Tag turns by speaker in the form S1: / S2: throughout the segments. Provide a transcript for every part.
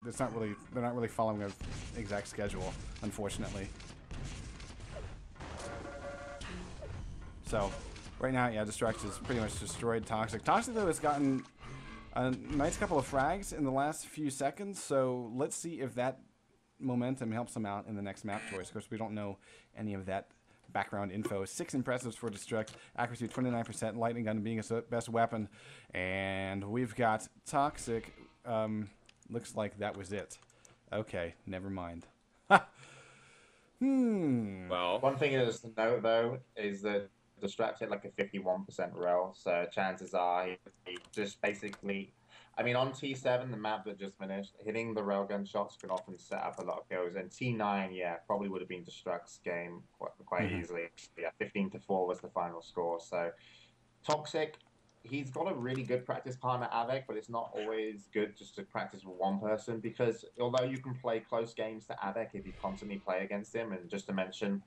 S1: it's not really, they're not really following an exact schedule, unfortunately. So, right now, yeah, Destruct is pretty much destroyed Toxic. Toxic, though, has gotten a nice couple of frags in the last few seconds, so let's see if that momentum helps him out in the next map choice. Of course, we don't know any of that background info. 6 impressives for Destruct, accuracy 29%, lightning gun being his best weapon, and we've got Toxic. Looks like that was it. Okay, never mind.
S2: Well,
S3: one thing is to note though is that Distract hit like a 51% rel, so chances are he just basically, I mean, on T7, the map that just finished, hitting the railgun shots can often set up a lot of kills. And T9, yeah, probably would have been Destruct's game quite easily. Yeah, 15-4 was the final score. So Toxic, he's got a really good practice partner, Avec, but it's not always good just to practice with one person, because although you can play close games to Avec if you constantly play against him, and just to mention,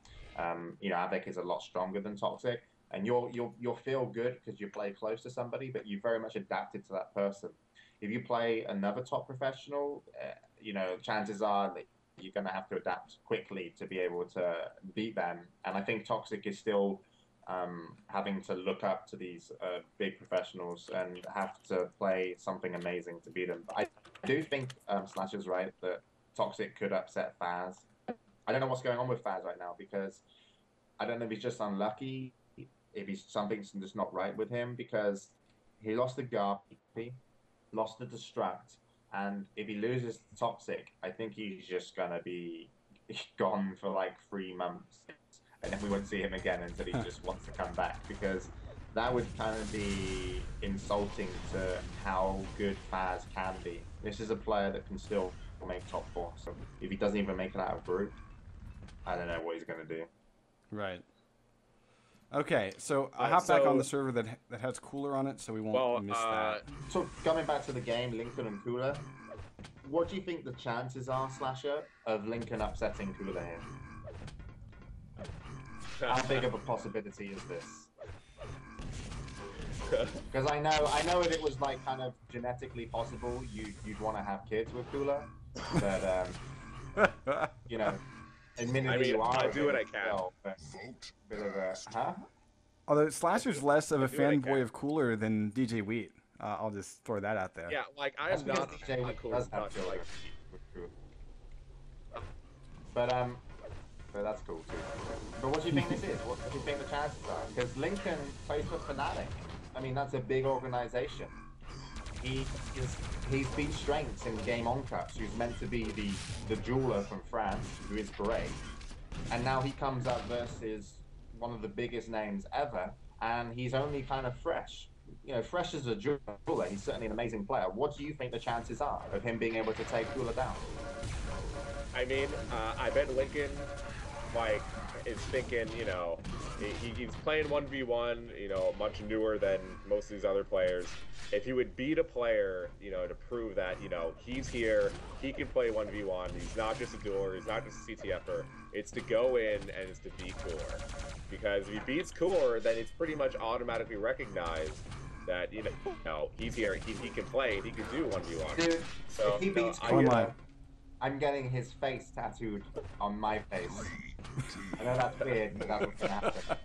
S3: you know, Avec is a lot stronger than Toxic, and you'll feel good because you play close to somebody, but you very much adapted to that person. If you play another top professional, you know, chances are that you're going to have to adapt quickly to be able to beat them. And I think Toxic is still having to look up to these big professionals and have to play something amazing to beat them. But I do think Slash is right that Toxic could upset Faz. I don't know what's going on with Faz right now, because I don't know if he's just unlucky, if he's something's just not right with him, because he lost the Garpy, lost the Destruct, and if he loses the Toxic, I think he's just gonna be gone for like 3 months, and then we won't see him again until he just wants to come back, because that would kind of be insulting to how good Faz can be. This is a player that can still make top 4, so if he doesn't even make it out of group, I don't know what he's gonna do.
S1: Right. Okay, so I hop back on the server that has Cooler on it, so we won't miss that.
S3: So coming back to the game, Lincoln and Cooler, what do you think the chances are, Slasher, of Lincoln upsetting Cooler here? How big of a possibility is this? Because I know if it was like kind of genetically possible, you'd want to have kids with Cooler, but you know. Admittedly, you are.
S2: I do what I can.
S3: Well, but bit of a, huh?
S1: Although Slasher's less of a fanboy of Cooler than DJ Wheat. I'll just throw that out there.
S2: Yeah, like I am not
S3: DJ Wheat
S2: Cooler.
S3: does have to like. But that's cool too. But what do you think this is? What do you think the chances are? Because Lincoln plays for Fnatic. I mean, that's a big organization. He's beat Strengths in Game On Cups, who's meant to be the jeweler from France, who is great. And now he comes up versus one of the biggest names ever, and he's only kind of fresh. You know, fresh as a jeweler, he's certainly an amazing player. What do you think the chances are of him being able to take Cooler down?
S2: I mean, I bet Lincoln, like, is thinking, you know, he's playing 1v1, you know, much newer than most of these other players. If he would beat a player, you know, to prove that, you know, he's here, he can play 1v1, he's not just a dueler, he's not just a CTFer, it's to go in and it's to beat Cooler. Because if he beats Cooler, then it's pretty much automatically recognized that, you know, he's here, he can play, and he can do 1v1.
S3: Dude,
S2: so,
S3: if he beats Cooler, I'm getting his face tattooed on my face. I know that's weird, but that's what's gonna happen.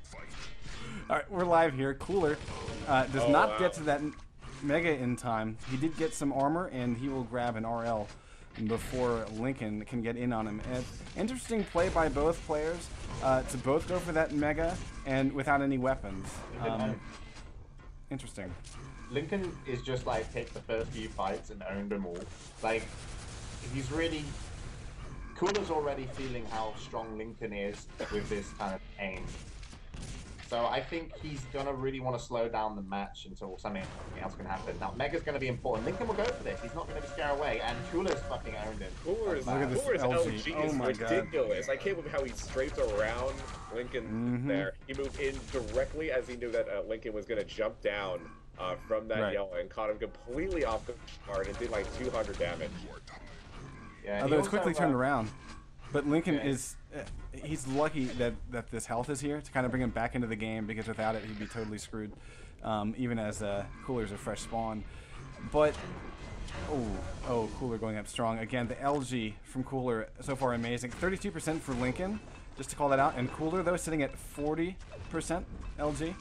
S1: Alright, we're live here. Cooler does not get to that Mega in time. He did get some armor, and he will grab an RL before Lincoln can get in on him. And interesting play by both players to both go for that Mega and without any weapons. Interesting.
S3: Lincoln is just like take the first few fights and owned them all. Like, he's really... Cooler's already feeling how strong Lincoln is with this kind of aim. So I think he's gonna really want to slow down the match until something else can happen. Now Mega's gonna be important. Lincoln will go for this. He's not gonna be scared away, and Cooler's fucking owned him.
S2: Cooler's LG is ridiculous. I can't believe how he strafed around Lincoln there. He moved in directly as he knew that Lincoln was gonna jump down from that yellow and caught him completely off the guard and did like 200 damage.
S3: Yeah,
S1: although it's quickly turned around. But Lincoln is, he's lucky that this health is here to kind of bring him back into the game, because without it, he'd be totally screwed, even as Cooler's a fresh spawn. But Oh, Cooler going up strong. Again, the LG from Cooler so far amazing. 32% for Lincoln, just to call that out. And Cooler, though, sitting at 40% LG.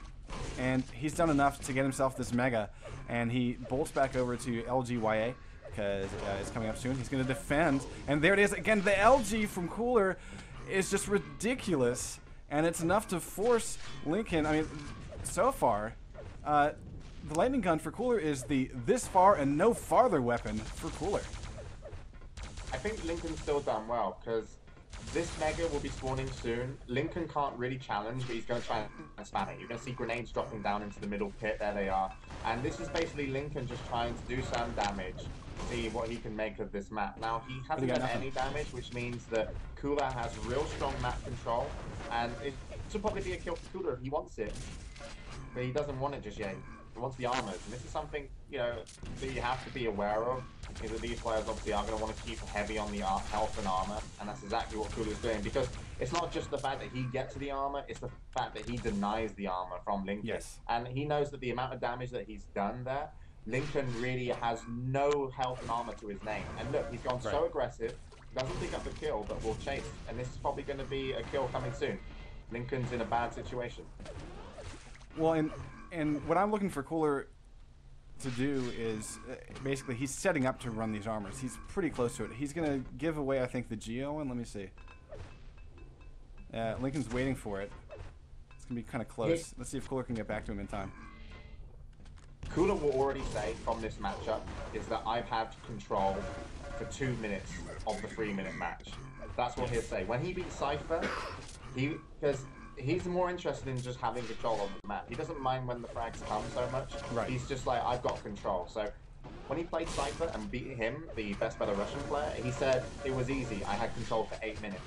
S1: And he's done enough to get himself this Mega. And he bolts back over to LGYA because it's coming up soon. He's going to defend. And there it is. Again, the LG from Cooler is just ridiculous. And it's enough to force Lincoln. I mean, so far, the lightning gun for Cooler is the this far and no farther weapon for Cooler.
S3: I think Lincoln's still done well because this Mega will be spawning soon. Lincoln can't really challenge, but he's going to try and spam it. You're going to see grenades dropping down into the middle pit. There they are. And this is basically Lincoln just trying to do some damage, see what he can make of this map. Now, he hasn't done any damage, which means that Cooler has real strong map control. And it should probably be a kill for Cooler if he wants it. But he doesn't want it just yet. He wants the armors. And this is something, you know, that you have to be aware of. Is that these players obviously are going to want to keep heavy on the health and armor, and that's exactly what Cooler's doing, because it's not just the fact that he gets to the armor, it's the fact that he denies the armor from Lincoln.
S1: Yes.
S3: And he knows that the amount of damage that he's done there, Lincoln really has no health and armor to his name. And look, he's gone so aggressive, doesn't pick up the kill, but will chase. And this is probably going to be a kill coming soon. Lincoln's in a bad situation.
S1: Well, and what I'm looking for Cooler to do is basically he's setting up to run these armors. He's pretty close to it. He's going to give away, I think, the Geo one. Let me see. Lincoln's waiting for it. It's going to be kind of close. Let's see if Cooler can get back to him in time.
S3: Cooler will already say from this matchup is that I've had control for 2 minutes of the 3-minute match. That's what he'll say. When he beats Cypher, because he's more interested in just having control of the map. He doesn't mind when the frags come so much.
S1: Right.
S3: He's just like, I've got control. So when he played Cypher and beat him, the best Belarusian player, he said it was easy. I had control for 8 minutes.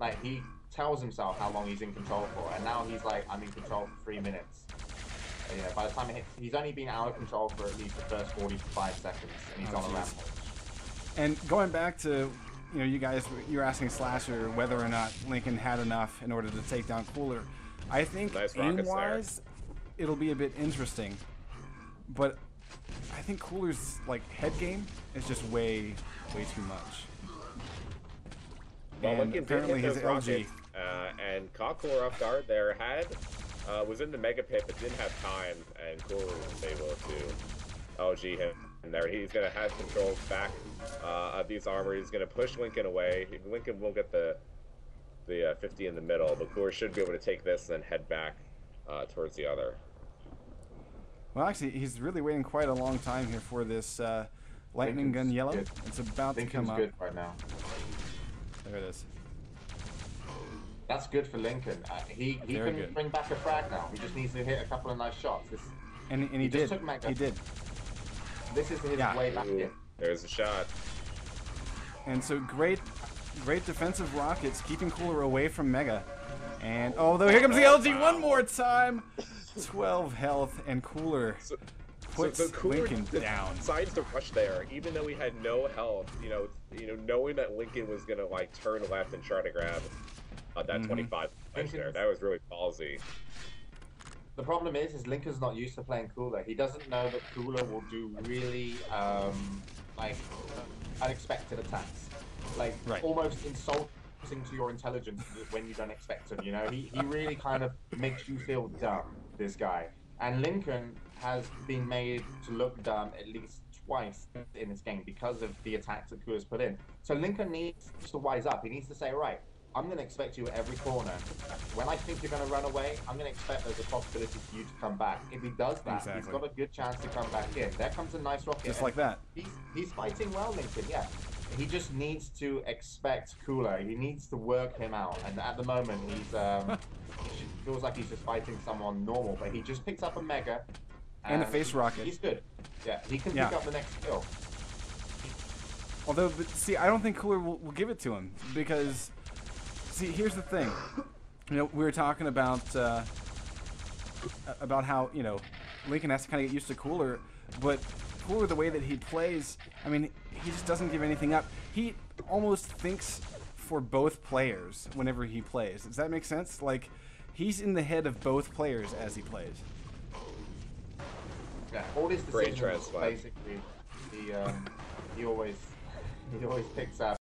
S3: Like, he tells himself how long he's in control for, and now he's like, I'm in control for 3 minutes. You know, by the time it hits, he's only been out of control for at least the first 45 seconds, and he's on a rampage.
S1: And going back to, you know, you guys, you're asking Slasher whether or not Lincoln had enough in order to take down Cooler. I think aim-wise, it'll be a bit interesting, but I think Cooler's like head game is just way too much.
S2: Well,
S1: and
S2: Lincoln
S1: apparently
S2: did hit
S1: his
S2: those
S1: LG
S2: rockets, and caught Cooler off guard there. Was in the mega pit, but didn't have time, and Cooler was able to LG him. And there, he's going to have control back of these armor. He's going to push Lincoln away. Lincoln will get the 50 in the middle, but Cooler should be able to take this and then head back towards the other.
S1: Well, actually, he's really waiting quite a long time here for this lightning gun yellow.
S3: Good.
S1: It's about
S3: Lincoln's
S1: to come up.
S3: good right now.
S1: There it is.
S3: That's good for Lincoln. He can bring back a frag now. He just needs to hit a couple of nice shots.
S1: And he did. He did.
S3: This is his way back in.
S2: There's a shot.
S1: And so great defensive rockets, keeping Cooler away from Mega. And although here comes the LG one more time. 12 health, and Cooler puts Lincoln down.
S2: Decides to rush there, even though he had no health. You know, knowing that Lincoln was gonna like turn left and try to grab that 25 there. That was really ballsy.
S3: The problem is Lincoln's not used to playing Cooler. He doesn't know that Cooler will do really like unexpected attacks, like almost insulting to your intelligence when you don't expect him. You know, he really kind of makes you feel dumb. This guy, and Lincoln has been made to look dumb at least twice in this game because of the attacks that Cooler's put in. So Lincoln needs to wise up. He needs to say, right, I'm going to expect you at every corner. When I think you're going to run away, I'm going to expect there's a possibility for you to come back. If he does that, he's got a good chance to come back in. There comes a nice rocket.
S1: Just like that.
S3: He's fighting well, Lincoln, yeah. He just needs to expect Cooler. He needs to work him out. And at the moment, he feels like he's just fighting someone normal. But he just picks up a Mega.
S1: And a face rocket.
S3: He's good. Yeah, he can pick up the next kill.
S1: Although, but see, I don't think Cooler will give it to him. Because, see, here's the thing. You know, we were talking about how, you know, Lincoln has to kind of get used to Cooler. But Cooler, the way that he plays, I mean, he just doesn't give anything up. He almost thinks for both players whenever he plays. Does that make sense? Like, he's in the head of both players as he plays.
S3: Yeah, all his decisions basically he always picks up